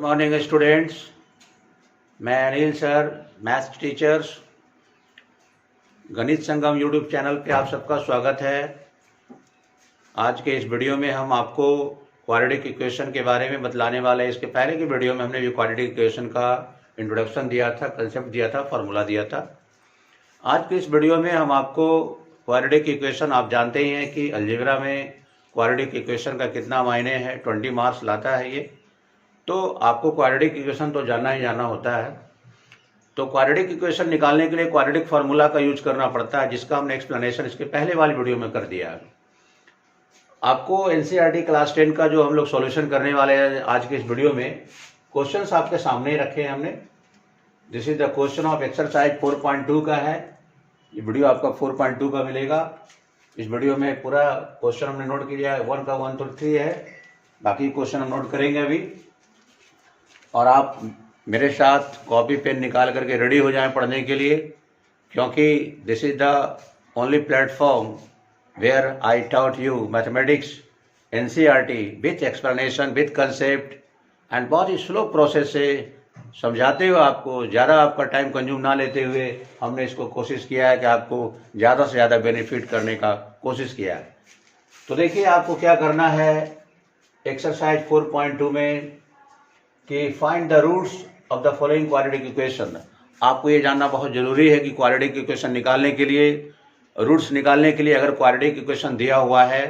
Morning students, मैं Anil sir, maths teachers, गणित संगम YouTube channel पे आप सबका स्वागत है। आज के इस वीडियो में हम आपको क्वाड्रेटिक इक्वेशन के बारे में बतलाने वाले हैं। इसके पहले की वीडियो में हमने भी क्वाड्रेटिक इक्वेशन का इंट्रोडक्शन दिया था, कंसेप्ट दिया था, फार्मूला दिया था। आज के इस वीडियो में हम आपको क्वाड्रेटिक इक्वेशन, आप जानते ही हैं कि अलजेब्रा में क्वाड्रेटिक इक्वेशन का कितना मायने है, 20 मार्क्स लाता है ये। तो आपको क्वाड्रेटिक इक्वेशन तो जानना ही जानना होता है। तो क्वाड्रेटिक इक्वेशन निकालने के लिए क्वाड्रेटिक फार्मूला का यूज करना पड़ता है, जिसका हमने एक्सप्लेनेशन इसके पहले वाली वीडियो में कर दिया है। आपको एनसीईआरटी क्लास 10 का जो हम लोग सॉल्यूशन करने वाले हैं आज के इस वीडियो में, क्वेश्चंस आपके सामने ही रखे हैं हमने। This is the question of exercise 4.2 का है। ये वीडियो आपका 4.2 का मिलेगा। इस वीडियो में पूरा क्वेश्चन हमने नोट किया है, 1 का 1 तो 3 है, बाकी क्वेश्चन हम नोट करेंगे अभी। और आप मेरे साथ कॉपी पेन निकाल करके रेडी हो जाएं पढ़ने के लिए, क्योंकि this is the only platform where I taught you mathematics NCERT with explanation, with concept and बहुत ही स्लो प्रोसेस से समझाते हुए, आपको ज़्यादा आपका टाइम कंज्यूम ना लेते हुए हमने इसको कोशिश किया है कि आपको ज़्यादा से ज़्यादा बेनिफिट करने का कोशिश किया है। तो देखिए आपको क्या करना है एक्सरसाइज 4.2 में कि find the roots of the following quadratic equation. आपको ये जानना बहुत जरूरी है कि क्वाड्रेटिक इक्वेशन निकालने के लिए, रूट्स निकालने के लिए, अगर क्वाड्रेटिक इक्वेशन दिया हुआ है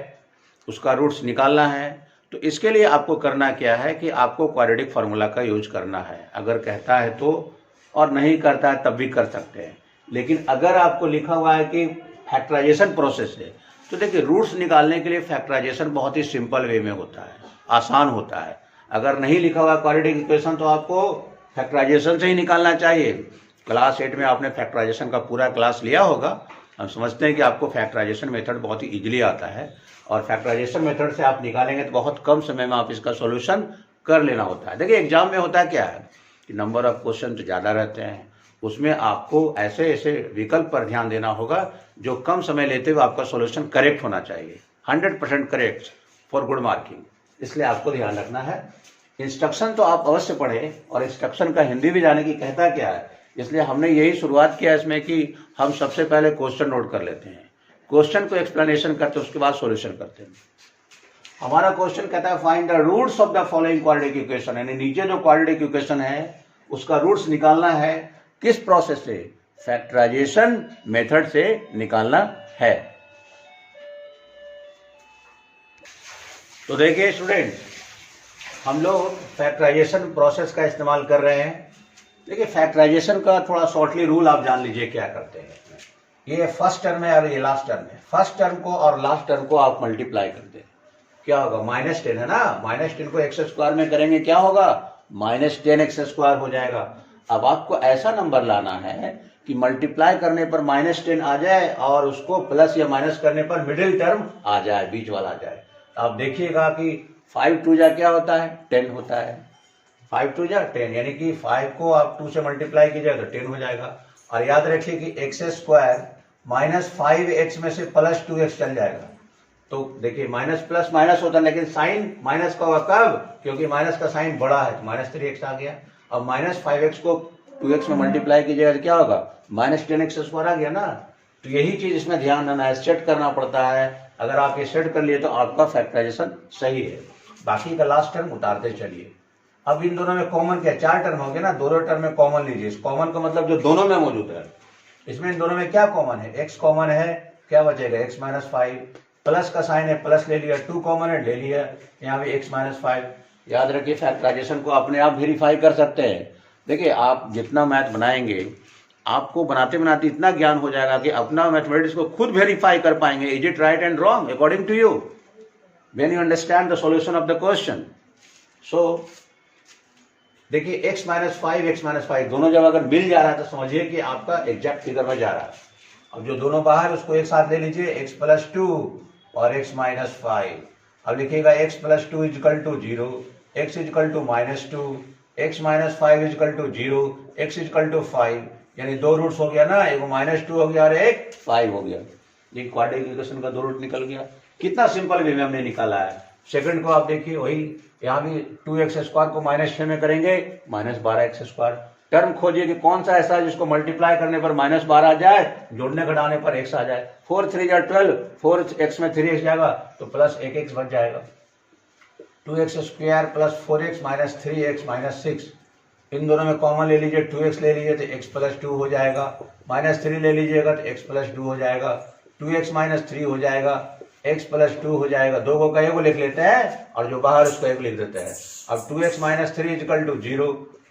उसका रूट्स निकालना है, तो इसके लिए आपको करना क्या है कि आपको क्वाड्रेटिक फार्मूला का यूज करना है। अगर कहता है तो, और नहीं करता है तब भी कर सकते हैं। लेकिन अगर आपको लिखा हुआ है कि फैक्टराइजेशन प्रोसेस है, तो देखिए रूट्स निकालने के लिए फैक्टराइजेशन बहुत ही सिंपल वे में होता है, आसान होता है। अगर नहीं लिखा हुआ क्वाड्रेटिक इक्वेशन तो आपको फैक्टराइजेशन से ही निकालना चाहिए। क्लास 8 में आपने फैक्टराइजेशन का पूरा क्लास लिया होगा। हम समझते हैं कि आपको फैक्टराइजेशन मेथड बहुत ही इजीली आता है, और फैक्टराइजेशन मेथड से आप निकालेंगे तो बहुत कम समय में आप इसका सॉल्यूशन कर लेना होता है। देखिए एग्जाम में होता क्या है कि नंबर ऑफ क्वेश्चन तो ज़्यादा रहते हैं, उसमें आपको ऐसे ऐसे विकल्प पर ध्यान देना होगा जो कम समय लेते हुए आपका सॉल्यूशन करेक्ट होना चाहिए, 100% करेक्ट फॉर गुड मार्किंग। इसलिए आपको ध्यान रखना है। इंस्ट्रक्शन तो आप अवश्य पढ़ें, और इंस्ट्रक्शन का हिंदी भी जाने की कहता क्या है, इसलिए हमने यही शुरुआत किया इसमें कि हम सबसे पहले क्वेश्चन नोट कर लेते हैं, क्वेश्चन को एक्सप्लेनेशन करते हैं, उसके बाद सॉल्यूशन करते हैं। हमारा क्वेश्चन कहता है find the roots of the following quadratic equation, यानी नीचे जो क्वाड्रेटिक इक्वेशन है उसका रूट्स निकालना है। किस प्रोसेस से? फैक्टराइजेशन मेथड से निकालना है। तो देखिए स्टूडेंट, हम लोग फैक्टराइजेशन प्रोसेस का इस्तेमाल कर रहे हैं। देखिए फैक्टराइजेशन का थोड़ा शॉर्टली रूल आप जान लीजिए क्या करते हैं। ये फर्स्ट टर्म है और ये लास्ट टर्म है। फर्स्ट टर्म को और लास्ट टर्म को आप मल्टीप्लाई करते हैं, क्या होगा? -10 है ना। -10 को x स्क्वायर में करेंगे क्या होगा? -10x स्क्वायर हो जाएगा। अब आपको ऐसा नंबर लाना है कि मल्टीप्लाई करने पर -10 आ जाए और उसको प्लस या माइनस करने पर मिडिल टर्म आ जाए, बीच वाला आ जाए। आप देखिएगा कि 5 2 जा क्या होता है? 10 होता है। 5 2 जा 10, यानी कि 5 को आप 2 से मल्टीप्लाई कीजिएगा तो 10 हो जाएगा। और याद रखिए कि x स्क्वायर -5x में से +2x चल जाएगा। तो देखिए माइनस प्लस माइनस होता है, लेकिन साइन माइनस का होगा कब? क्योंकि माइनस का साइन बड़ा है, तो -3x आ गया। अब -5x को 2x में मल्टीप्लाई कीजिएगा तो क्या होगा? -10x स्क्वायर आ गया ना। तो यही चीज इसमें ध्यान देना है, सेट करना पड़ता है। अगर आप ये सेट कर लिए तो आपका फैक्टराइजेशन सही है। बाकी का लास्ट टर्म उतारते चलिए। अब इन दोनों में कॉमन क्या? 4 टर्म हो गए ना, दोनों टर्म में कॉमन लीजिए। कॉमन का मतलब जो दोनों में मौजूद है। इसमें इन दोनों में क्या कॉमन है? x कॉमन है, क्या बचेगा? x - 5। प्लस का साइन है, प्लस ले लिया। 2 कॉमन है, ले लिया। यहाँ भी x - 5। याद रखिए फैक्टराइजेशन को अपने आप वेरीफाई कर सकते हैं। देखिए आप जितना मैथ बनाएंगे, आपको बनाते बनाते इतना ज्ञान हो जाएगा कि अपना मैथमेटिक्स को खुद वेरीफाई कर पाएंगे। Is it right and wrong according to you when you understand the solution of the question. So देखिए x - 5 x - 5 दोनों जब अगर मिल जा रहा है तो समझिए कि आपका एग्जैक्ट फिगर में जा रहा है। अब जो दोनों बाहर उसको एक साथ ले लीजिए, x + 2 और x - 5। अब लिखिएगा x + 2 = 0, x = -2, x - 5 = 0, x = 5। यानी 2 रूट्स हो गया ना, एक -2 हो गया और एक 5 हो गया। ये क्वाड्रेटिक इक्वेशन का 2 रूट निकल गया। कितना सिंपल वे में हमने निकाला है। सेकंड को आप देखिए वही, यहाँ भी 2x² को -6 में करेंगे -12x²। टर्म खोजिए कि कौन सा ऐसा है जिसको मल्टीप्लाई करने पर -12 आ जाए, जोड़ने घटाने पर x आ जाए। 4 3 जा 12, 4x में 3x जाएगा तो प्लस 1x बच जाएगा। 2x² plus 4x minus 3x minus 6, इन दोनों में कॉमन ले लीजिए, 2x ले लीजिए तो x प्लस 2 हो जाएगा, -3 ले लीजिएगा तो x प्लस 2 हो जाएगा, 2x माइनस 3 हो जाएगा, x प्लस 2 हो जाएगा। दो को कहीं को लिख लेते हैं और जो बाहर उसको एक लिख देते हैं। अब 2x minus 3 is equal to 0,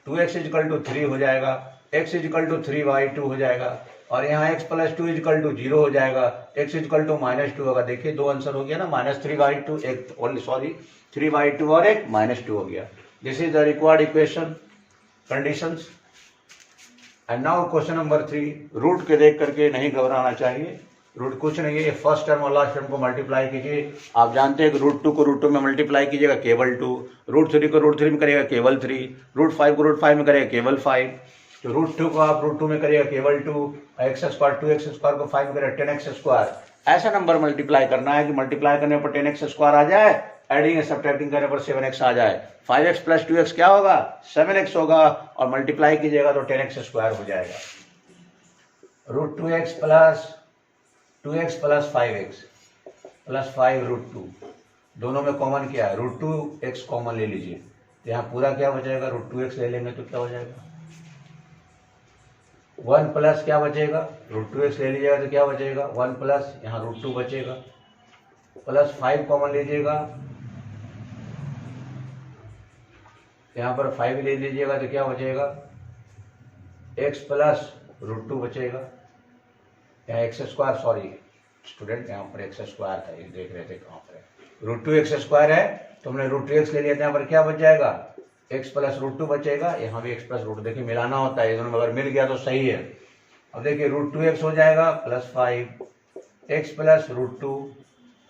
2x is equal to 3 हो जाएगा, x इजकल टू 3y2 हो जाएगा, और यहाँ x प्लस 2 इजकल टू 0 हो जाएगा, x इजकल टू -2 होगा। देखिए दो आंसर हो गया ना, -3y2 एक सॉरी 3y2 और एक -2 हो गया। This is the required equation conditions. And now question number 3, root के देख करके नहीं घबराना चाहिए। रूट कुछ नहीं है, ये फर्स्ट टर्म और लास्ट टर्म को मल्टीप्लाई कीजिए। आप जानते हैं कि √2 को √2 में मल्टीप्लाई कीजिएगा केवल 2, √3 को √3 में करिएगा केवल 3, √5 को √5 में करिएगा केवल 5, तो √2 को आप √2 में करिएगा केवल 2, x² 2x² को 5 में करिएगा 10x²। ऐसा नंबर मल्टीप्लाई करना है कि मल्टीप्लाई करने पर 10x² आ जाए, एडिंग और सब्ट्रैक्टिंग करने पर 7x आ जाए। 5x प्लस 2x क्या होगा, 7x होगा, और मल्टीप्लाई कीजिएगा तो 10x² हो जाएगा। √2x plus 2x plus 5x plus 5 √2, दोनों में कॉमन क्या है, √2x कॉमन ले लीजिए, तो यहाँ पूरा क्या बचेगा, √2x ले लेंगे तो क्या हो जाएगा, 1 प्लस क्या बचेगा, √2x ले लीजिएगा तो क्या बचेगा 1 प्लस, यहाँ √2 बचेगा, प्लस 5 कॉमन लीजिएगा, यहाँ पर 5 ले लीजिएगा तो क्या बचेगा, x प्लस √2 बचेगा, यहाँ x², सॉरी स्टूडेंट यहाँ पर x² था, ये देख रहे थे कहाँ पर √2x² है, तो हमने √2x ले लिया था, यहाँ पर क्या बच जाएगा, x प्लस √2 बचेगा, यहाँ भी x प्लस √2, देखिए मिलाना होता है, दोनों में अगर मिल गया तो सही है। अब देखिए √2x हो जाएगा प्लस 5 x प्लस √2।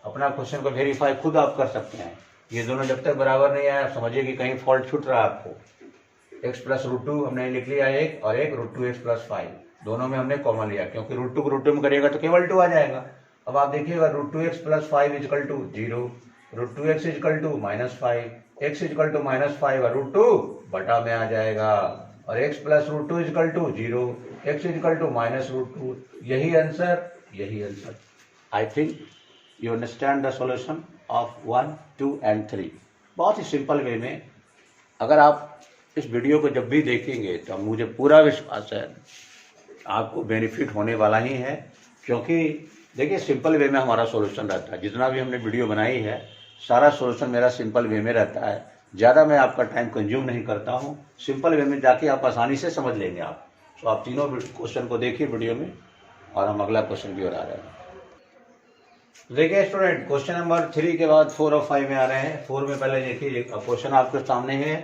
अपना क्वेश्चन को वेरीफाई खुद आप कर सकते हैं, ये दोनों जब तक बराबर नहीं आया समझिए कि कहीं फॉल्ट छूट रहा है आपको। x प्लस √2 हमने लिख लिया एक, और एक √2x प्लस 5, दोनों में हमने कॉमन लिया, क्योंकि √2 को √2 में करिएगा तो केवल 2 आ जाएगा। अब आप देखिएगा √2x plus 5 is equal to 0, √2x is equal to -5, x is equal to -5 और √2 बटा में आ जाएगा, और x plus √2 is equal to 0, x is equal to -√2। यही answer. I think you understand the solution of 1, 2 and 3। बहुत ही सिंपल वे में, अगर आप इस वीडियो को जब भी देखेंगे तो मुझे पूरा विश्वास है आपको बेनिफिट होने वाला ही है, क्योंकि देखिए सिंपल वे में हमारा सॉल्यूशन रहता है। जितना भी हमने वीडियो बनाई है सारा सॉल्यूशन मेरा सिंपल वे में रहता है, ज़्यादा मैं आपका टाइम कंज्यूम नहीं करता हूँ, सिंपल वे में जाके आप आसानी से समझ लेंगे आप। तो आप तीनों क्वेश्चन को देखिए वीडियो में, और हम अगला क्वेश्चन की ओर आ रहे हैं। देखिए स्टूडेंट, क्वेश्चन नंबर 3 के बाद 4 और 5 में आ रहे हैं। 4 में पहले देखिए क्वेश्चन आपके सामने है,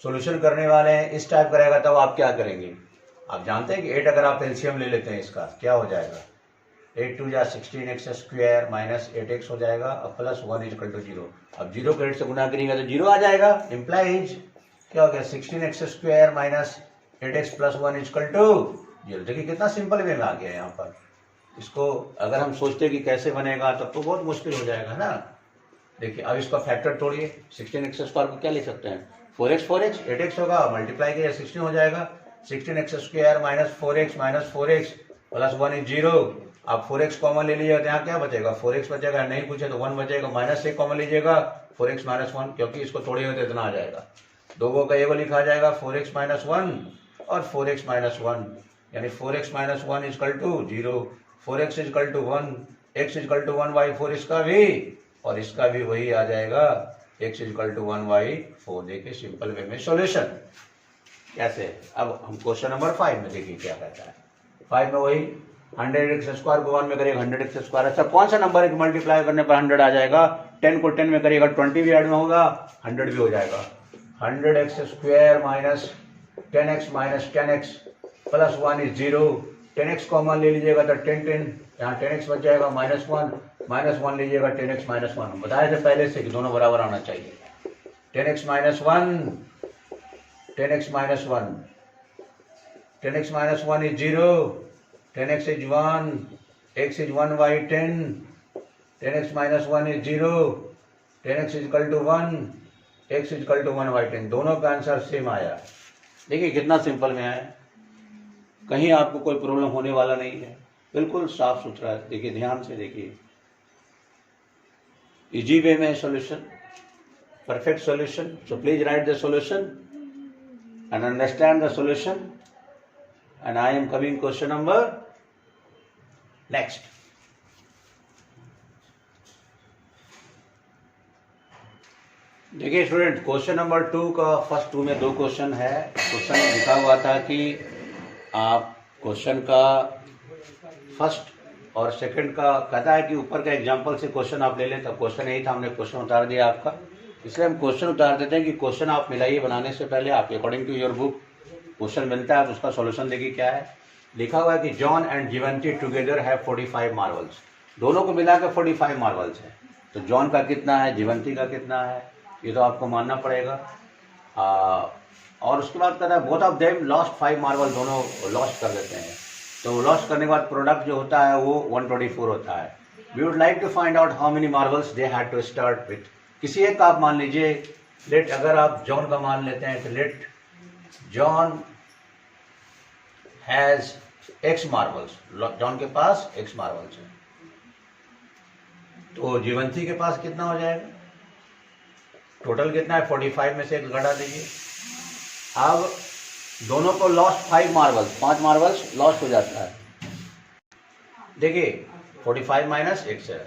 सॉल्यूशन करने वाले हैं, इस टाइप का रहेगा, तब आप क्या करेंगे। आप जानते हैं कि 8 अगर आप एलसीएम ले लेते हैं इसका क्या हो जाएगा, 8 2 जा 16x² माइनस 8x हो जाएगा, अब प्लस 1 इजकल टू 0। अब 0 को 8 से गुना करेंगे तो 0 आ जाएगा, इम्प्लाइज क्या हो गया 16x² minus 8x plus 1 is equal to 0। देखिए कितना सिंपल वे में आ गया यहाँ पर। इसको अगर हम सोचते कि कैसे बनेगा तब तो बहुत मुश्किल हो जाएगा ना। देखिए अब इसका फैक्टर तोड़िए, 16x² को क्या लिख सकते हैं, 4x 8x होगा, मल्टीप्लाई किया 16 हो जाएगा, 16x² minus 4x plus 1 is 0। आप 4x कॉमन ले लीजिएगा तो यहाँ क्या बचेगा, 4x बचेगा, नहीं पूछे तो 1 बचेगा, -1 कॉमन लीजिएगा, 4x माइनस 1, क्योंकि इसको तोड़िएगा तो इतना आ जाएगा, दो का एगो लिखा जाएगा 4x माइनस 1 और 4x माइनस 1, यानी 4x minus 1 is equal to 0, 4x is equal to 1, x is equal to 1/4 इसका भी, और इसका भी वही आ जाएगा, x इजकल टू 1/4। देखिए सिंपल वे में सॉल्यूशन कैसे। अब हम क्वेश्चन नंबर 5 में देखिए क्या कहता है। 5 में वही 100x² को 1 में करिएगा 100x²। अच्छा कौन सा नंबर है मल्टीप्लाई करने पर 100 आ जाएगा, 10 को 10 में करिएगा 20 भी ऐड में होगा, 100 भी हो जाएगा। 100x² minus 10x minus 10x plus 1 is 0, 10x common ले लीजिएगा तो 10 यहाँ 10x बच जाएगा, -1 लीजिएगा 10x माइनस 1। बताए थे पहले से कि दोनों बराबर आना चाहिए। 10x minus 1 10x minus 1, 10x minus 1 is 0, 10x is 1, x is 1/10, 10x minus 1 is 0, 10x is equal to 1, x is equal to 1/10, दोनों का आंसर सेम आया। देखिए कितना सिंपल में आया, कहीं आपको कोई प्रॉब्लम होने वाला नहीं है, बिल्कुल साफ सुथरा है। देखिए ध्यान से देखिए, इजी वे में है solution, perfect solution. So please right the solution and understand the solution, and I am coming question number next. देखिए स्टूडेंट, क्वेश्चन नंबर 2 का फर्स्ट 2 में 2 क्वेश्चन है। क्वेश्चन में लिखा हुआ था कि आप क्वेश्चन का फर्स्ट और सेकंड का कहता है कि ऊपर का एग्जांपल से क्वेश्चन आप ले लें, तब क्वेश्चन यही था, हमने क्वेश्चन उतार दिया आपका, इसलिए हम क्वेश्चन उतार देते हैं कि क्वेश्चन आप मिलाइए बनाने से पहले। आप according to your book question मिलता है तो उसका सॉल्यूशन देखिए क्या है। लिखा हुआ है कि John and Jeevanti together have 45 marbles, दोनों को मिलाकर 45 मार्वल्स है। तो जॉन का कितना है, जीवंती का कितना है, ये तो आपको मानना पड़ेगा। और उसके बाद कहता है both of them lost 5 Marvel, दोनों लॉस्ट कर देते हैं। तो लॉस्ट करने के बाद प्रोडक्ट जो होता है वो 124 होता है। We would like to find out how many marbles they had to start with. किसी एक का आप मान लीजिए, लेट अगर आप जॉन का मान लेते हैं तो let John has x marbles, John के पास x मार्वल्स है। तो जीवंती के पास कितना हो जाएगा, टोटल कितना है 45 में से एक घटा दीजिए। अब दोनों को लॉस्ट 5 मार्वल्स, 5 मार्वल्स लॉस्ट हो जाता है। देखिए 45 माइनस x है,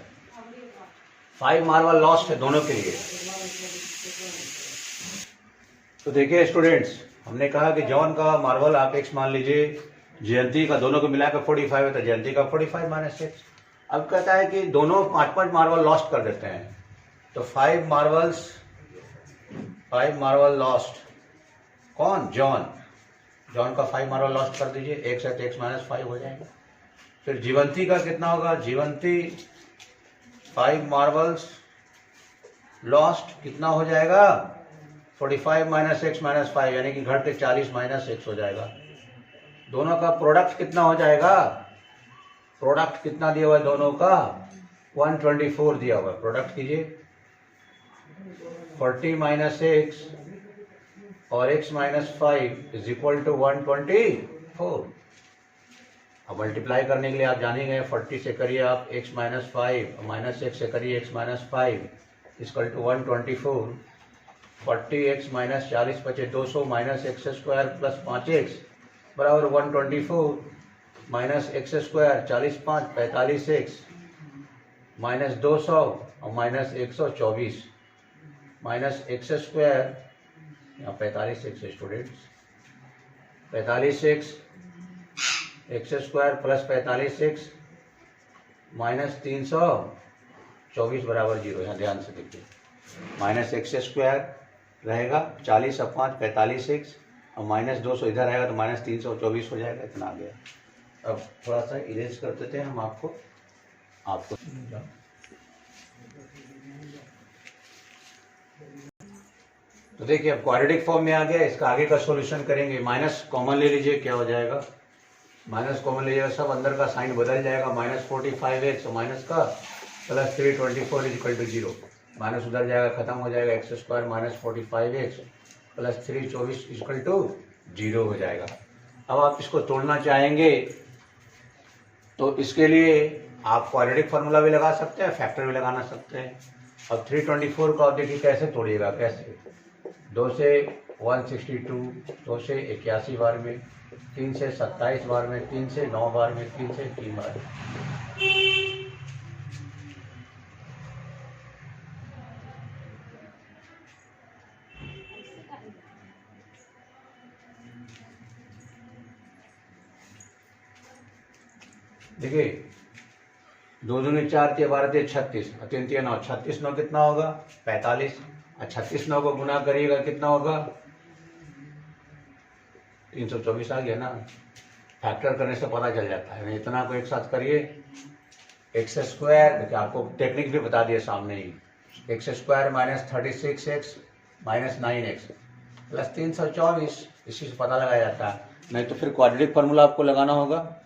5 मार्वल लॉस्ट है दोनों के लिए। तो देखिए स्टूडेंट्स, हमने कहा कि जॉन का मार्वल आप x मान लीजिए, जयंती का दोनों को मिलाकर 45 है, तो जयंती का 45 माइनस x। अब कहता है कि दोनों 5-5 मार्वल लॉस्ट कर देते हैं, तो 5 मार्वल लॉस्ट, कौन, जॉन, जॉन का 5 मार्वल लॉस्ट कर दीजिए, x है तो x माइनस 5 हो जाएगा। फिर जीवंती का कितना होगा, जीवंती 5 मार्वल्स लॉस्ट कितना हो जाएगा, 45 माइनस x माइनस 5, यानी कि घट के 40 माइनस x हो जाएगा। दोनों का प्रोडक्ट कितना हो जाएगा, प्रोडक्ट कितना दिया हुआ है दोनों का, 124 दिया हुआ है। प्रोडक्ट कीजिए 40 माइनस x और x minus 5 is equal to 124। अब मल्टीप्लाई करने के लिए आप जानेंगे, 40 से करिए आप x माइनस 5, माइनस x से करिए x minus 5 equal to 124। 40x minus 40 बचे 200 minus x square plus 5x बराबर 124 minus x square 40 5 45x minus 200 और माइनस 124 माइनस x स्क्वायर, यहाँ 45x students, 45x x square plus 45x minus 324 बराबर 0। यहाँ ध्यान से देखिए, माइनस x स्क्वायर रहेगा 40 और 5 45x और माइनस 200 इधर आएगा तो माइनस 324 हो जाएगा, इतना आ गया। अब थोड़ा सा इरेज कर देते हैं हम आपको तो देखिए अब क्वाड्रेटिक फॉर्म में आ गया। इसका आगे का सॉल्यूशन करेंगे, माइनस कॉमन ले लीजिए, क्या हो जाएगा, माइनस कॉमन लीजिएगा, सब अंदर का साइन बदल जाएगा, माइनस 45x और माइनस का प्लस 324 इक्वल टू 0, माइनस उधर जाएगा, खत्म हो जाएगा, x square minus 45x plus 324 equal to 0 हो जाएगा। अब आप इसको तोड़ना चाहेंगे तो इसके लिए आप क्वाड्रेटिक फार्मूला भी लगा सकते हैं, फैक्टर भी लगाना सकते हैं। अब 324 को आप देखिए कैसे तोड़िएगा, कैसे, 2 से 162, 2 से 81 बार में, 3 से 27 बार में, 3 से 9 बार में, 3 से 3 बार में। देखिए 2 दूनी 4 के 12 थे 36 और 3 3 9, 36 9 कितना होगा 45 और 36 9 को गुना करिएगा कितना होगा 324 आ गया ना। फैक्टर करने से पता चल जाता है, इतना को एक साथ करिए, एक्स स्क्वायर, देखिए आपको टेक्निक भी बता दिए सामने ही, x square minus 36x minus 9x plus 324, इसी से पता लगाया जाता है। नहीं तो फिर क्वाड्रेटिक फार्मूला आपको लगाना होगा,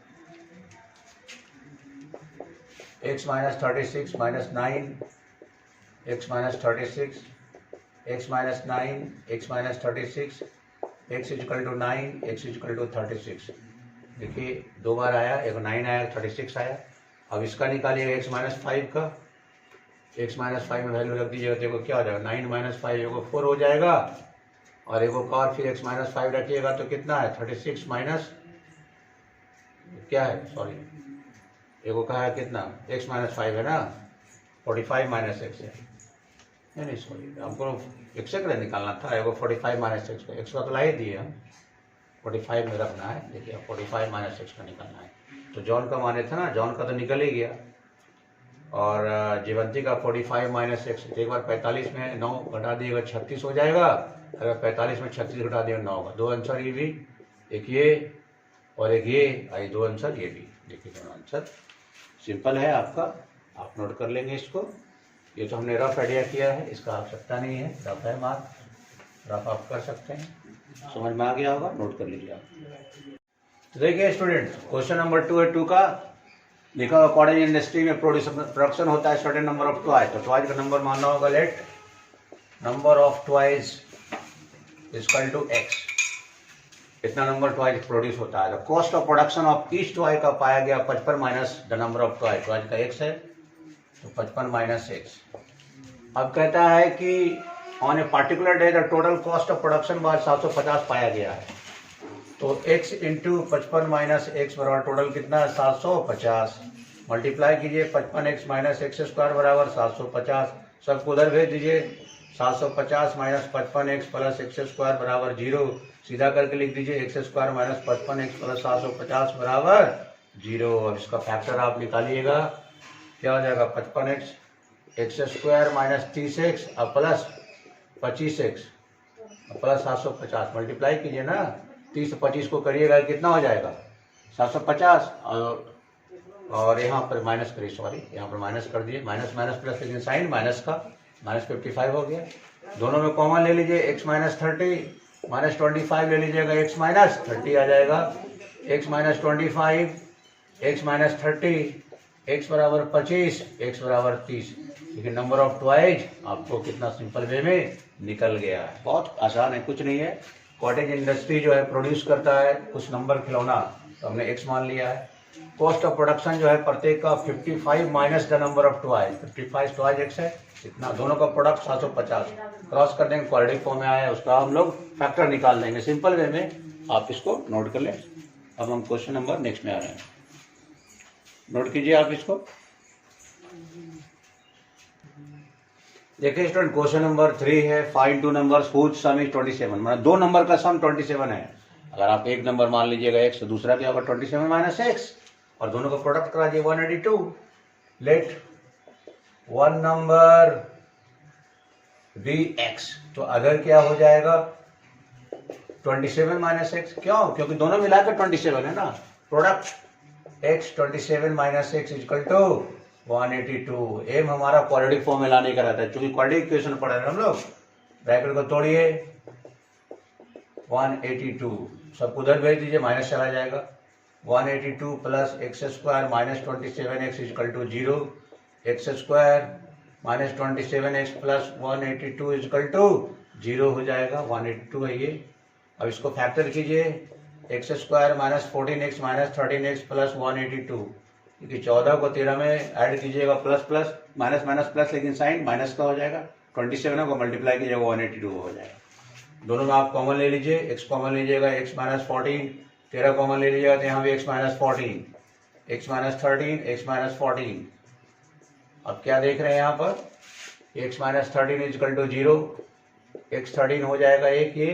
x minus 36 minus 9 x minus 36, x minus 9, x minus 36, x equal to 9, x equal to 36। देखिए दो बार आया, एक 9 आया, 36 आया। अब इसका निकालिएगा x माइनस 5 का, x माइनस 5 में वैल्यू रख दीजिएगा, देखो क्या हो जाएगा, 9 माइनस 5 एगो 4 हो जाएगा, और एगो का और फिर x माइनस 5 रखिएगा तो कितना है 36 माइनस क्या है, सॉरी एगो का है कितना, x माइनस 5 है ना, 45 माइनस x है, नहीं सॉरी हमको x का निकालना था, एगो 45 माइनस x का, x का तो ला ही दिए हम, 45 में रखना है। देखिए 45 माइनस x का निकालना है, तो जॉन का माने था ना, जॉन का तो निकल ही गया, और जीवंती का 45 माइनस x, एक बार 45 में 9 घटा दिएगा 36 हो जाएगा, अगर 45 में 36 घटा दिएगा 9 होगा। दो आंसर ये भी, एक ये और एक ये, आई दो आंसर ये भी। देखिए दोनों आंसर सिंपल है आपका, आप नोट कर लेंगे इसको। ये तो हमने रफ आइडिया किया है, इसका आवश्यकता नहीं है, रफ है मार्क, रफ आप कर सकते हैं, समझ में आ गया होगा, नोट कर लीजिए आप। तो देखिए स्टूडेंट, क्वेश्चन नंबर 2 है, 2 का लिखा हुआ कॉटेज इंडस्ट्री में प्रोडक्शन होता है सर्टेन नंबर ऑफ टॉयज, तो टॉयज का नंबर मानना होगा, let number of toys equal to x, इतना नंबर टॉयज प्रोड्यूस होता है। Cost of production of each toy का पाया गया 55 minus the number of toys, toys का x है तो 55 माइनस x। अब कहता है कि on a particular day the total cost of production बार 750 पाया गया है, तो x इंटू 55 माइनस x बराबर टोटल कितना है 750, मल्टीप्लाई कीजिए 55x माइनस एक्स स्क्वायर बराबर 750, सबको उधर भेज दीजिए, 750 minus 55x plus x square बराबर 0, सीधा करके लिख दीजिए x square minus 55x plus 750 बराबर 0। अब इसका फैक्टर आप निकालिएगा, क्या हो जाएगा 55x x square minus 30x और प्लस 25x प्लस 750, मल्टीप्लाई कीजिए ना, 30 25 को करिएगा कितना हो जाएगा 750, और यहाँ पर माइनस करिए, सॉरी यहाँ पर माइनस कर दिए, माइनस माइनस प्लस, लेकिन साइन माइनस का, माइनस 55 हो गया। दोनों में कॉमन ले लीजिए, x माइनस 30 माइनस 25 ले लीजिएगा, x माइनस 30 आ जाएगा, x minus 25 x minus 30 x बराबर 25 x बराबर 30। लेकिन नंबर ऑफ ट्वाइज आपको कितना सिंपल वे में निकल गया है, बहुत आसान है, कुछ नहीं है। कॉटेज इंडस्ट्री जो है प्रोड्यूस करता है कुछ नंबर खिलौना, तो हमने x मान लिया है। कॉस्ट ऑफ प्रोडक्शन जो है प्रत्येक का 55 minus the number of twice, 55 twice x है, इतना दोनों का प्रोडक्ट 750, क्रॉस कर देंगे, क्वाड्रेटिक फॉर्म में आया, उसका हम लोग फैक्टर निकाल देंगे सिंपल वे में, आप इसको नोट कर लें। अब हम क्वेश्चन नंबर नेक्स्ट में आ रहे हैं, नोट कीजिए आप इसको। देखिए स्टूडेंट, क्वेश्चन नंबर 3 है, find two numbers whose sum is 27, मतलब दो नंबर का सम 27 है। अगर आप एक नंबर मान लीजिएगा x तो दूसरा क्या होगा 27 माइनस x, और दोनों का प्रोडक्ट करा दिए 182। Let one number be x, तो अगर क्या हो जाएगा 27 माइनस एक्स, क्यों, क्योंकि दोनों मिलाकर 27 है ना, product x 27 minus x equal to 182। Um हमारा क्वाड्रेटिक फॉर्म में लाने का रहता है, चूंकि क्वाड्रेटिक इक्वेशन पढ़ रहे हैं हम लोग, ब्रैकेट को तोड़िए 182, सब उधर भेज दीजिए, माइनस चला जाएगा, 182 plus x square minus 27x equal to 0, x square minus 27x plus 182 equal to 0 हो जाएगा, 182 है ये। अब इसको फैक्टर कीजिए, x square minus 14x minus 13x plus 182, क्योंकि 14 को 13 में ऐड कीजिएगा, plus plus minus minus plus, लेकिन साइन माइनस का हो जाएगा, 27 को मल्टीप्लाई कीजिएगा 182 हो जाएगा। दोनों में आप कॉमन ले लीजिए, x कॉमन लीजिएगा, x माइनस 14, 13 कॉमन ले लीजिएगा तो यहाँ भी x minus 14, x minus 13, x minus 14। अब क्या देख रहे हैं यहाँ पर, x minus 13 equal to 0, x 13 हो जाएगा एक ये,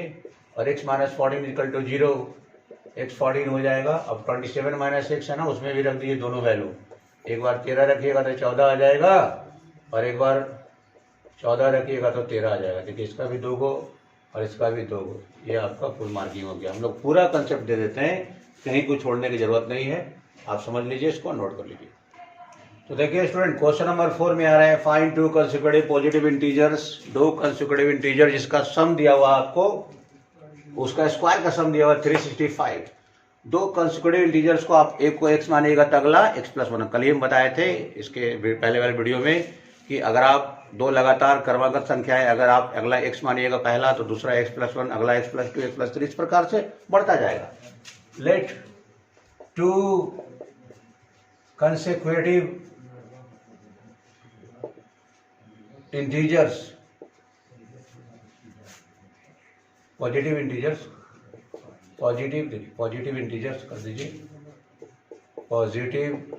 और x minus 14 equal to 0, x 14 हो जाएगा। अब 27 माइनस एक्स है ना, उसमें भी रख दीजिए दोनों वैल्यू, एक बार 13 रखिएगा तो 14 आ जाएगा, और एक बार 14 रखिएगा तो 13 आ जाएगा। देखिए इसका भी 2 गो और इसका भी 2 गो, ये आपका फुल मार्किंग हो गया। हम लोग पूरा कंसेप्ट दे देते हैं, कहीं कुछ छोड़ने की जरूरत नहीं है, आप समझ लीजिए, इसको नोट कर लीजिए। तो देखिए स्टूडेंट, क्वेश्चन नंबर 4 में आ रहे हैं, find to consecutive positive integers, दो कंसेक्यूटिव इंटीजर जिसका सम दिया हुआ आपको, उसका स्क्वायर का सम दिया हुआ 365। दो कंसेक्यूटिव इंटीजर्स को आप एक को x मानिएगा तो अगला x प्लस 1। कल ही हम बताए थे इसके पहले वाले वीडियो में कि अगर आप दो लगातार क्रमागत संख्या है, अगर आप अगला x मानिएगा पहला तो दूसरा x+1, अगला x+2, x+3, इस प्रकार से बढ़ता जाएगा। Let two consecutive integers, positive integers कर दीजिए, पॉजिटिव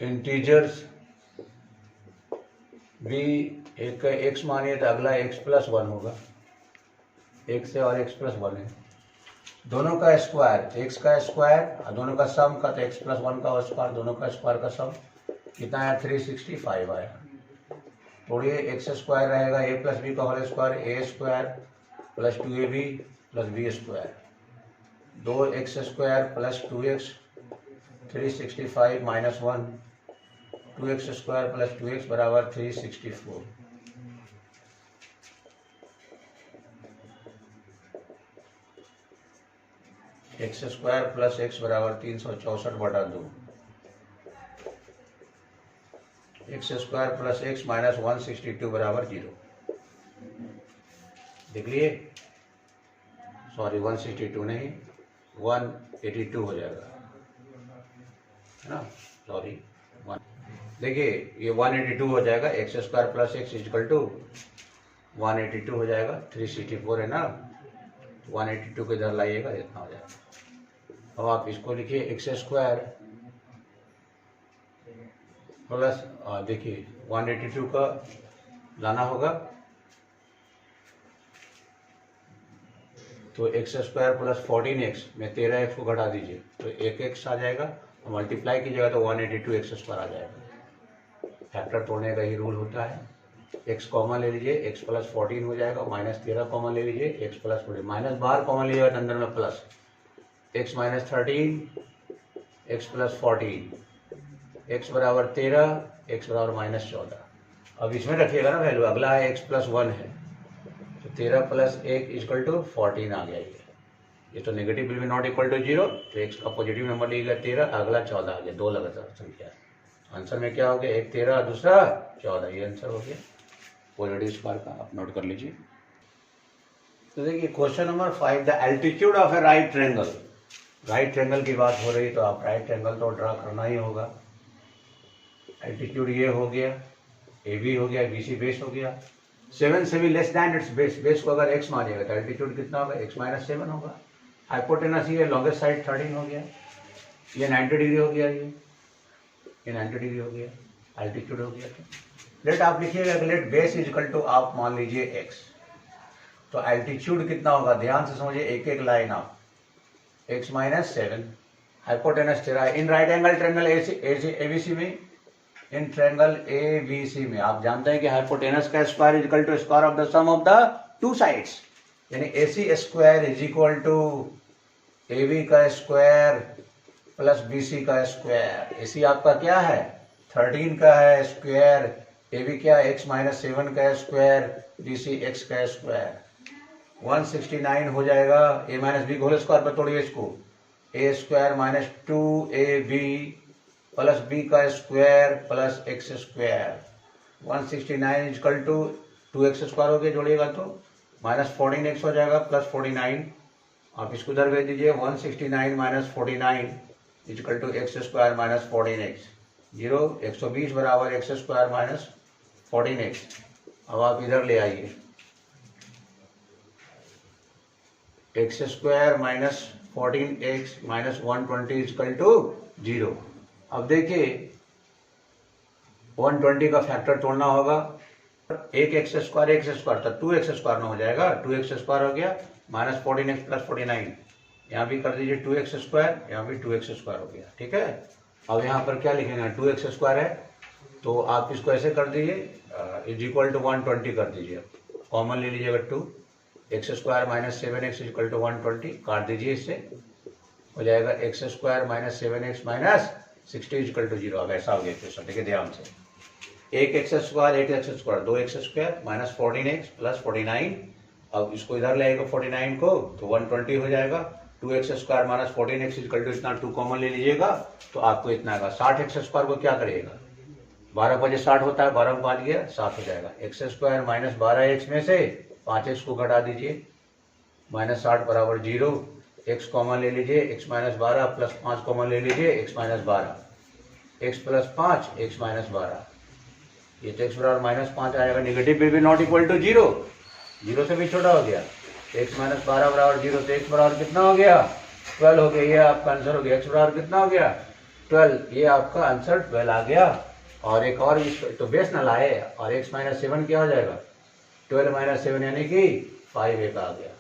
इंटीजर्स भी एक का x मानिए तो अगला x+1 होगा, x है और x+1 है, दोनों का स्क्वायर, x का स्क्वायर दोनों का सम का, तो x+1 का स्क्वायर, दोनों का स्क्वायर का सम कितना आया, 365 आया। तोड़िए, x स्क्वायर रहेगा a प्लस बी का whole square, a square plus 2ab plus b square, 2x square plus 2x, 365 minus 1, 2x square plus 2x बराबर 364। एक्स स्क्वायर प्लस एक्स बराबर 364/2, x square plus x minus 162 बराबर 0। देख लिए, sorry 162 नहीं 182 हो जाएगा, है ना, सॉरी देखिए ये 182 हो जाएगा, x square plus x equal to 182 हो जाएगा, 364 है ना, 182 को इधर लाइएगा, इतना हो जाएगा। अब आप इसको लिखिए एक्स स्क्वायर प्लस देखिए 182 का लाना होगा तो एक्स स्क्वायर प्लस 14x में 13x को घटा दीजिए तो 1x आ जाएगा, मल्टीप्लाई कीजिएगा तो 182 एक्स स्क्वायर आ जाएगा। फैक्टर तोड़ने का ही रूल होता है, x कॉमन ले लीजिए, x प्लस 14 हो जाएगा, माइनस 13 कॉमन ले लीजिए, x प्लस 14, माइनस बाहर कॉमन लीजिएगा तो अंदर में plus, x minus 13, x plus 14, x बराबर 13, x बराबर माइनस 14। अब इसमें रखिएगा ना वैल्यू, अगला है x प्लस 1 है तो 13 प्लस 1 इक्वल टू 14 आ गया। ये तो negative will be not equal to 0, तो x का पॉजिटिव नंबर लीजिएगा 13, अगला 14 आ गया, दो लगातार संख्या है। आंसर में क्या हो गया, एक 13 दूसरा 14, ये आंसर हो गया पॉजिटिव स्क्वायर का, आप नोट कर लीजिए। तो देखिए question number 5, the altitude of A right triangle. Right triangle की बात हो रही तो आप राइट ट्रायंगल तो ड्रा करना ही होगा। एल्टीट्यूड ये हो गया, ए बी हो गया, बी सी बेस हो गया, 7 से भी less than it's base, base को अगर x मानिएगा तो एल्टीट्यूड कितना होगा, x माइनस 7 होगा। हाइपोटेनस ये लॉन्गेस्ट साइड 13 हो गया, ये 90 डिग्री हो गया, ये 90 डिग्री हो गया, एल्टीट्यूड हो गया। लेट आप लिखिएगा let base is equal to आप मान लीजिए x, तो एल्टीट्यूड कितना होगा, ध्यान से समझिए, एक एक लाइन आप, x minus 7, hypotenuse 13, in right angle triangle ABC में, इन ट्रायंगल एबीसी में आप जानते हैं कि हाइपोटेनस का square is equal to square of the sum of the two sides, यानी AC square is equal to AB का स्क्वायर प्लस बीसी का स्क्वायर। एसी आपका क्या है, 13 का है स्क्वायर, एबी क्या है, x माइनस 7 का स्क्वायर, बीसी x का स्क्वायर, 169 हो जाएगा। a minus b whole square पर तोड़िए इसको, a square minus 2ab plus b का square plus x square, 169 equal to 2x square हो गया, जोड़िएगा तो माइनस 14x हो जाएगा प्लस 49, आप इसको उधर भेज दीजिए, 169 minus 49 equal to x square minus 14x, 0, 120 बराबर एक्स स्क्वायर माइनस 14x। अब आप इधर ले आइए, x square minus 14x minus 120 equal to 0। अब देखिए 120 का फैक्टर तोड़ना होगा, एक एक्स स्क्वायर था 2x स्क्वायर में हो जाएगा, 2x स्क्वायर हो गया माइनस 14x प्लस 49, यहाँ भी कर दीजिए 2x स्क्वायर, यहाँ भी 2x स्क्वायर हो गया, ठीक है। अब यहाँ पर क्या लिखेंगे, 2x स्क्वायर है तो आप इसको ऐसे कर दीजिए इज इक्वल टू 120 कर दीजिए, कॉमन ले लीजिएगा 2, x square minus 7x equal to 120, काट दीजिए, इससे हो जाएगा x square minus 7x minus 60 equal to 0। अब ऐसा हो गया क्वेश्चन, देखिए ध्यान से, एक x square 2x square minus 14x plus 49, अब इसको इधर लाएगा 49 को तो 120 हो जाएगा, 2x square minus 14x equal to इतना 2 कॉमन ले लीजिएगा तो आपको इतना आएगा, 60x स्क्वायर को क्या करिएगा 12 5 60 होता है, 12 में 5 गया 7 हो जाएगा। एक्स स्क्वायर माइनस 12x में से 5x को घटा दीजिए, माइनस 60 बराबर 0। x कॉमन ले लीजिए, x माइनस 12 प्लस 5 कॉमन ले लीजिए, x minus 12, x plus 5 x minus 12, ये तो x बराबर माइनस 5 आएगा। Negative will be not equal to 0, 0 से भी छोटा हो गया। x माइनस 12 बराबर 0, तो x बराबर कितना हो गया 12 हो गया, ये आपका आंसर हो गया। x बराबर कितना हो गया 12, ये आपका आंसर 12 आ गया। और एक और तो बेस न लाए, और x माइनस 7 क्या हो जाएगा 12 माइनस 7 यानी कि 5 एक आ गया।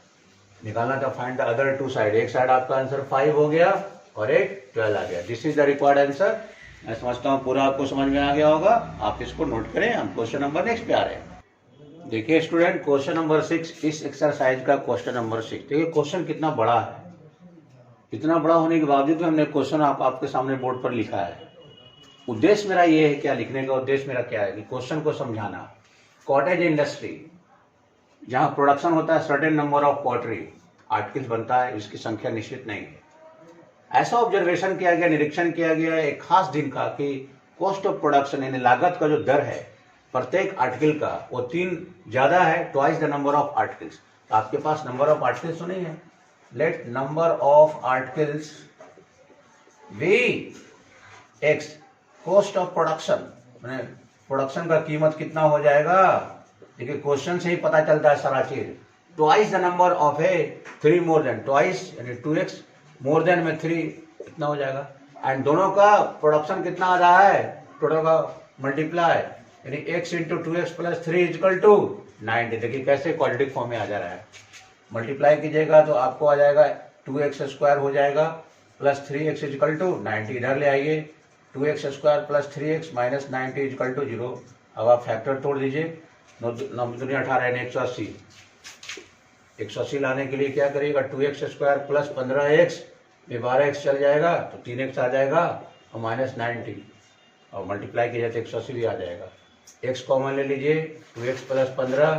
निकालना था find the other two side, एक साइड आपका आंसर 5 हो गया और एक 12 आ गया। This is the required answer. मैं समझता हूँ पूरा आपको समझ में आ गया होगा। आप इसको नोट करें, हम क्वेश्चन नंबर नेक्स्ट पे आ रहे हैं। देखिए स्टूडेंट, क्वेश्चन नंबर 6, इस एक्सरसाइज का क्वेश्चन नंबर 6। देखिए क्वेश्चन कितना बड़ा है, इतना बड़ा होने के बावजूद भी हमने क्वेश्चन आपके सामने बोर्ड पर लिखा है। उद्देश्य मेरा ये है, क्या लिखने का उद्देश्य मेरा क्या है कि क्वेश्चन को समझाना। कॉटेज इंडस्ट्री, जहाँ प्रोडक्शन होता है, certain number of pottery articles बनता है, इसकी संख्या निश्चित नहीं है। ऐसा ऑब्जर्वेशन किया गया, निरीक्षण किया गया एक खास दिन का कि कॉस्ट ऑफ प्रोडक्शन यानी लागत का जो दर है प्रत्येक आर्टिकल का, वो 3 ज्यादा है, twice the number of articles. तो आपके पास नंबर ऑफ आर्टिकल्स तो नहीं है। Let number of articles be x, cost of production मैंने प्रोडक्शन का कीमत कितना हो जाएगा। देखिए क्वेश्चन से ही पता चलता है सारा चीज। Twice the number of A 3 more than, twice यानी 2x, मोर देन में 3 इतना हो जाएगा। एंड दोनों का प्रोडक्शन कितना आ रहा है, टोटल का मल्टीप्लाई यानी x into 2x plus 3 is equal to 90। देखिए कैसे क्वाड्रेटिक फॉर्म में आ जा रहा है। मल्टीप्लाई कीजिएगा तो आपको आ जाएगा 2x स्क्वायर हो जाएगा प्लस 3x इजकल टू 90। इधर ले आइए, 2x square plus 3x minus 90 is equal to 0। अब आप फैक्टर तोड़ दीजिए, 9 दूनी 18 यानी 180। 180 लाने के लिए क्या करिएगा, 2x स्क्वायर प्लस 15x में 12x चल जाएगा तो 3x आ जाएगा और माइनस 90, और मल्टीप्लाई किया जाए तो 180 भी आ जाएगा। x कॉमन ले लीजिए, 2x प्लस 15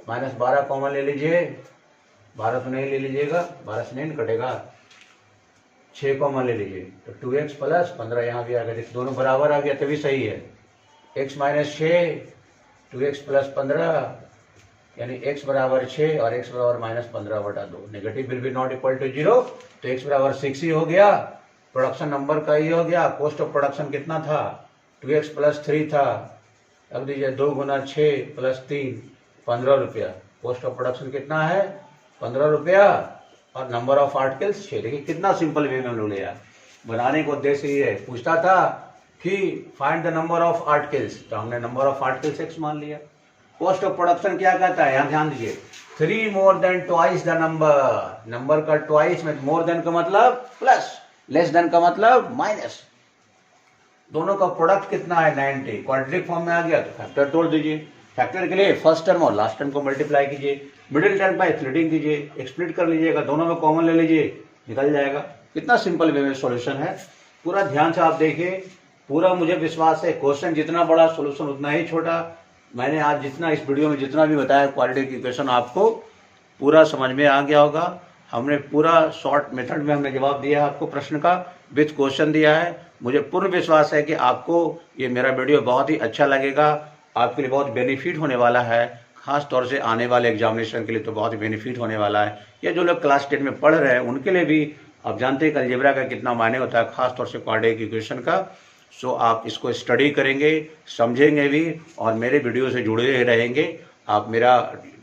माइनस 12 कॉमन ले लीजिए, 12 तो नहीं ले लीजिएगा, 12 से नहीं कटेगा। 6 कॉमन ले लीजिए तो 2x प्लस 15 यहाँ भी आ गया, दोनों बराबर आ गया तभी सही है। x माइनस 6, 2x प्लस 15 यानी x बराबर 6 और x बराबर minus 15/2। Negative will be not equal to 0, तो x बराबर 6 ही हो गया। प्रोडक्शन नंबर का ही हो गया। कॉस्ट ऑफ प्रोडक्शन कितना था, 2x प्लस 3 था। अब दीजिए 2 गुना 6 प्लस 3 15 रुपया। कॉस्ट ऑफ प्रोडक्शन कितना है 15 रुपया और नंबर ऑफ आर्टिकल्स 6। देखिए कितना सिंपल वे में हम लोग लिया। बनाने का उद्देश्य ये है, पूछता था कि find the number of articles, तो हमने नंबर ऑफ आर्टिकल्स x मान लिया। कॉस्ट ऑफ प्रोडक्शन क्या कहता है, यहाँ ध्यान दीजिए, 3 more than twice the number. Number का ट्वाइस में मोर देन का मतलब प्लस, लेस देन का मतलब माइनस। दोनों का प्रोडक्ट कितना है 90। क्वाड्रेटिक फॉर्म में आ गया तो फैक्टर तोड़ दीजिए। फैक्टर के लिए फर्स्ट टर्म और लास्ट टर्म को मल्टीप्लाई कीजिए, मिडिल टर्म बाय स्प्लिटिंग कीजिए, स्प्लिट कर लीजिएगा, दोनों में कॉमन ले लीजिए, निकल जाएगा। कितना सिंपल वे में सॉल्यूशन है। पूरा ध्यान से आप देखिए, पूरा मुझे विश्वास है क्वेश्चन जितना बड़ा सॉल्यूशन उतना ही छोटा। मैंने आज जितना इस वीडियो में जितना भी बताया क्वाड्रेटिक इक्वेशन आपको पूरा समझ में आ गया होगा। हमने पूरा शॉर्ट मेथड में हमने जवाब दिया है आपको प्रश्न का, विथ क्वेश्चन दिया है। मुझे पूर्ण विश्वास है कि आपको ये मेरा वीडियो बहुत ही अच्छा लगेगा, आपके लिए बहुत बेनिफिट होने वाला है। खास तौर से आने वाले एग्जामिनेशन के लिए तो बहुत ही बेनिफिट होने वाला है। या जो लोग क्लास 10 में पढ़ रहे हैं उनके लिए भी, आप जानते हैं अलजेब्रा का कितना मायने होता है, खास तौर से क्वाड्रेटिक इक्वेशन का। सो आप इसको स्टडी करेंगे, समझेंगे भी और मेरे वीडियो से जुड़े रहेंगे। आप मेरा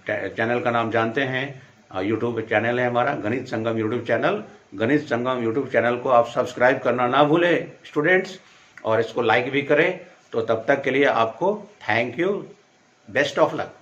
चैनल का नाम जानते हैं, यूट्यूब चैनल है हमारा गणित संगम यूट्यूब चैनल। गणित संगम यूट्यूब चैनल को आप सब्सक्राइब करना ना भूलें स्टूडेंट्स, और इसको लाइक भी करें। तो तब तक के लिए आपको thank you, best of luck.